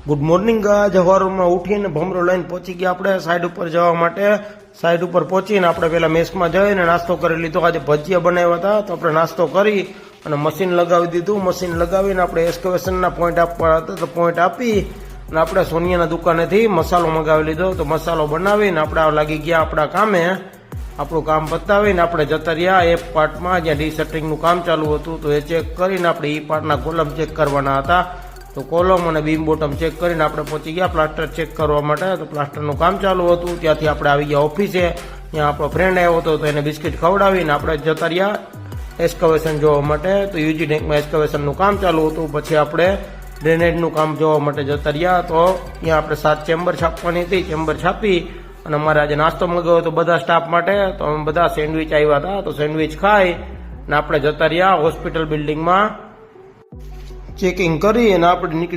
Good morning. સવારમાં ઉઠીને ભમરો લઈને પહોંચી ગયા આપણે સાઈડ ઉપર જવા માટે. સાઈડ ઉપર પહોંચીને આપણે પેલા મેસમાં જઈને નાસ્તો કરી લીધો. આજે ભજીયા બનાવ્યા હતા તો આપણે નાસ્તો કરી અને મશીન લગાવી દીધું. મશીન લગાવીને આપણે એક્સ્કેવેશનના પોઈન્ટ આપવા હતા તો પોઈન્ટ આપી અને આપણે સોનિયાના દુકાનેથી મસાલો મંગાવી લીધો. તો મસાલો બનાવીને આપણે લાગી ગયા આપણા કામે. આપણું કામ પતાવીને આપણે જતા રહ્યા એ પાર્ટમાં જ્યાં ડી-શટરિંગનું કામ ચાલુ હતું. તો એ ચેક કરીને આપણે એ પાર્ટના કોલમ ચેક કરવાના હતા. તો કોલમ અને બીમ બોટમ ચેક કરીને આપણે પહોંચી ગયા પ્લાસ્ટર ચેક કરવા માટે. તો પ્લાસ્ટરનું કામ ચાલુ હતું. ત્યાંથી આપણે આવી ગયા ઓફિસે. ત્યાં આપણો ફ્રેન્ડ આવ્યો હતો તો એને બિસ્કિટ ખવડાવીને આપણે જતા રહ્યા એક્સ્કેવેશન જોવા માટે. તો યુજી ટેન્કમાં એક્સ્કેવેશનનું કામ ચાલુ હતું. પછી આપણે ડ્રેનેજનું કામ જોવા માટે જતા રહ્યા. તો ત્યાં આપણે 7 ચેમ્બર છાપવાની હતી. ચેમ્બર છાપી અને અમારે આજે નાસ્તો મંગાવ્યો હતો બધા સ્ટાફ માટે. તો અમે બધા સેન્ડવિચ આવ્યા હતા. તો સેન્ડવિચ ખાઈ અને આપણે જતા રહ્યા હોસ્પિટલ બિલ્ડિંગમાં. ચેકિંગ કરી અને આપણે નીકળી